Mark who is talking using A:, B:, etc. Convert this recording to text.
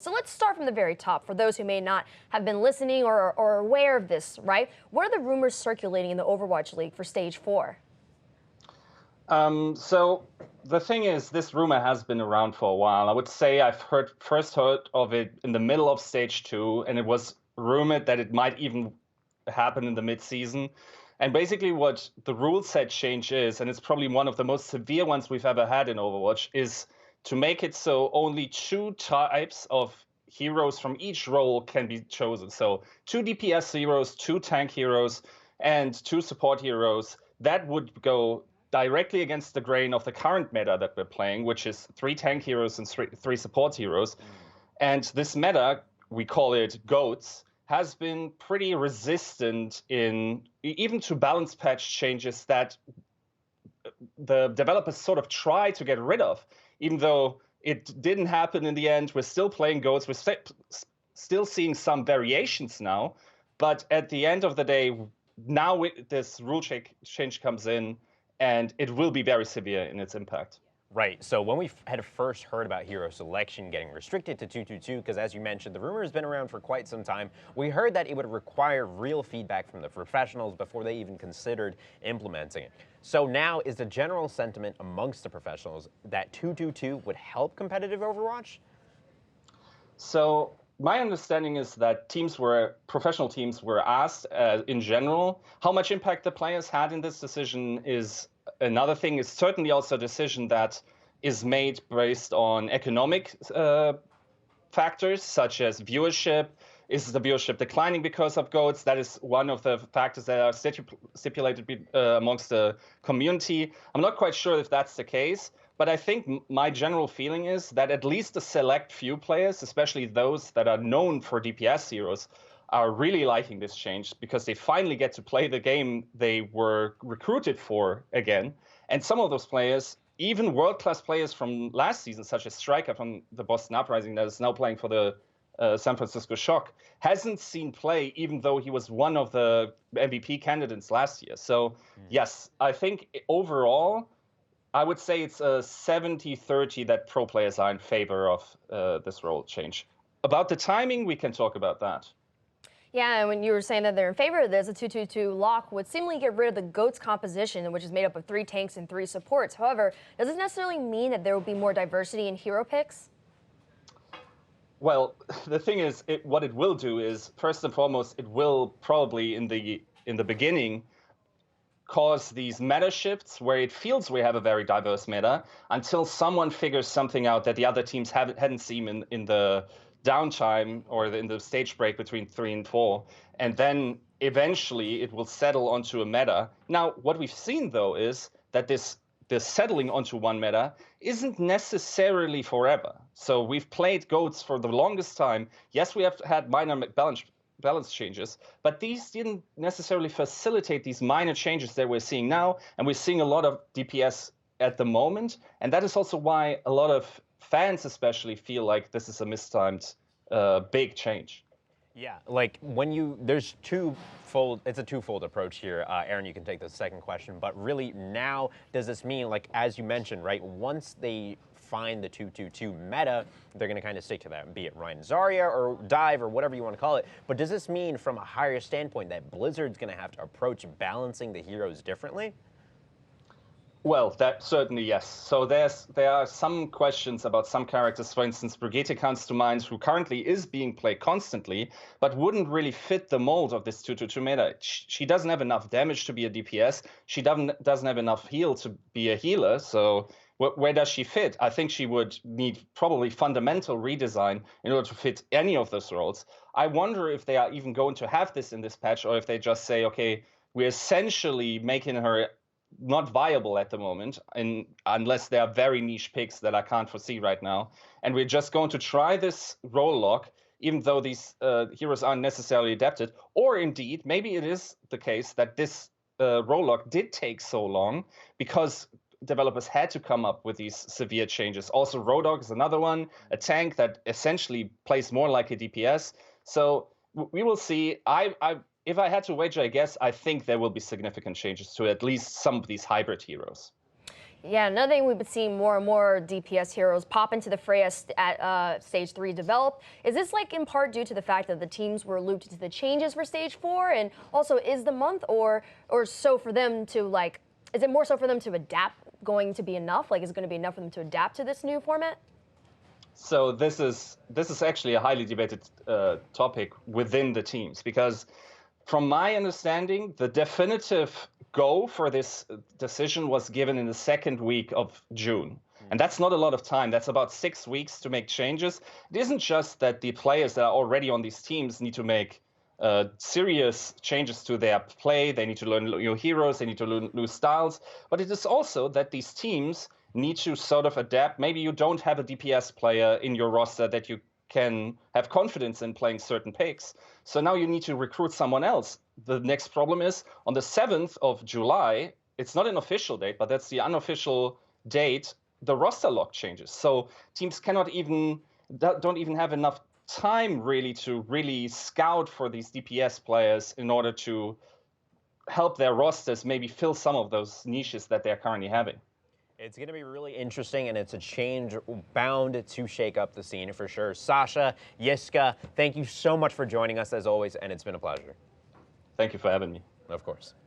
A: So let's start from the very top for those who may not have been listening or aware of this, right? What are the rumors circulating in the Overwatch League for Stage 4?
B: So the thing is, this rumor has been around for a while. I would say I've first heard of it in the middle of Stage 2, and it was rumored that it might even happen in the mid-season. And basically what the rule set change is, and it's probably one of the most severe ones we've ever had in Overwatch, is to make it so only two types of heroes from each role can be chosen. So two DPS heroes, two tank heroes, and two support heroes. That would go directly against the grain of the current meta that we're playing, which is three tank heroes and three support heroes. And this meta, we call it GOATs, has been pretty resistant in even to balance patch changes that the developers sort of try to get rid of, even though it didn't happen in the end. We're still playing GOATs. We're still seeing some variations now. But at the end of the day, now this rule change comes in, and it will be very severe in its impact.
C: Right. So when we had first heard about hero selection getting restricted to 222, because as you mentioned, the rumor has been around for quite some time, we heard that it would require real feedback from the professionals before they even considered implementing it. So now is the general sentiment amongst the professionals that 222 would help competitive Overwatch?
B: So my understanding is that professional teams were asked in general how much impact the players had in this decision. Is another thing. Is certainly also a decision that is made based on economic factors such as viewership. Is the viewership declining because of GOATs? That is one of the factors that are stipulated amongst the community. I'm not quite sure if that's the case, but I think my general feeling is that at least a select few players, especially those that are known for DPS heroes, are really liking this change because they finally get to play the game they were recruited for again. And some of those players, even world-class players from last season, such as Striker from the Boston Uprising that is now playing for the San Francisco Shock, hasn't seen play, even though he was one of the MVP candidates last year. So yes, I think overall, I would say it's a 70-30 that pro players are in favor of this role change. About the timing, we can talk about that.
A: Yeah, and when you were saying that they're in favor of this, a 222 lock would seemingly get rid of the GOATs composition, which is made up of 3 tanks and 3 supports. However, does this necessarily mean that there will be more diversity in hero picks?
B: Well, the thing is, what it will do is, first and foremost, it will probably in the beginning cause these meta shifts where it feels we have a very diverse meta until someone figures something out that the other teams hadn't seen in the downtime or in the stage break between 3 and 4. And then eventually it will settle onto a meta. Now, what we've seen, though, is that this settling onto one meta isn't necessarily forever. So we've played GOATs for the longest time. Yes, we have had minor balance changes, but these didn't necessarily facilitate these minor changes that we're seeing now. And we're seeing a lot of DPS at the moment. And that is also why a lot of fans especially feel like this is a mistimed big change.
C: Yeah, like it's a twofold approach here. Aaron, you can take the second question, but really now, does this mean, like, as you mentioned, right, once they find the 222 meta, they're going to kind of stick to that, be it Ryan Zarya or Dive or whatever you want to call it. But does this mean from a higher standpoint that Blizzard's going to have to approach balancing the heroes differently?
B: Well, that certainly, yes. So there are some questions about some characters. For instance, Brigitte comes to mind, who currently is being played constantly, but wouldn't really fit the mold of this 222 meta. She doesn't have enough damage to be a DPS. She doesn't have enough heal to be a healer. So where does she fit? I think she would need probably fundamental redesign in order to fit any of those roles. I wonder if they are even going to have this in this patch, or if they just say, okay, we're essentially making her not viable at the moment, unless there are very niche picks that I can't foresee right now. And we're just going to try this role lock, even though these heroes aren't necessarily adapted. Or indeed, maybe it is the case that this role lock did take so long because developers had to come up with these severe changes. Also, Rodog is another one, a tank that essentially plays more like a DPS. So we will see. If I had to wager, I guess I think there will be significant changes to at least some of these hybrid heroes.
A: Yeah, another thing we've been seeing more and more DPS heroes pop into the fray at Stage 3 develop. Is this like in part due to the fact that the teams were looped into the changes for Stage 4? And also, is the month or so for them to like, is it more so for them to adapt going to be enough? Like, is it going to be enough for them to adapt to this new format?
B: So this is actually a highly debated topic within the teams, because from my understanding, the definitive go for this decision was given in the second week of June. And that's not a lot of time. That's about 6 weeks to make changes. It isn't just that the players that are already on these teams need to make serious changes to their play. They need to learn new heroes. They need to learn new styles. But it is also that these teams need to sort of adapt. Maybe you don't have a DPS player in your roster that you can have confidence in playing certain picks. So now you need to recruit someone else. The next problem is on the 7th of July, it's not an official date, but that's the unofficial date, the roster lock changes. So teams don't even have enough time really to really scout for these DPS players in order to help their rosters maybe fill some of those niches that they're currently having.
C: It's going to be really interesting, and it's a change bound to shake up the scene for sure. Sascha, Yiska, thank you so much for joining us as always, and it's been a pleasure.
B: Thank you for having me.
C: Of course.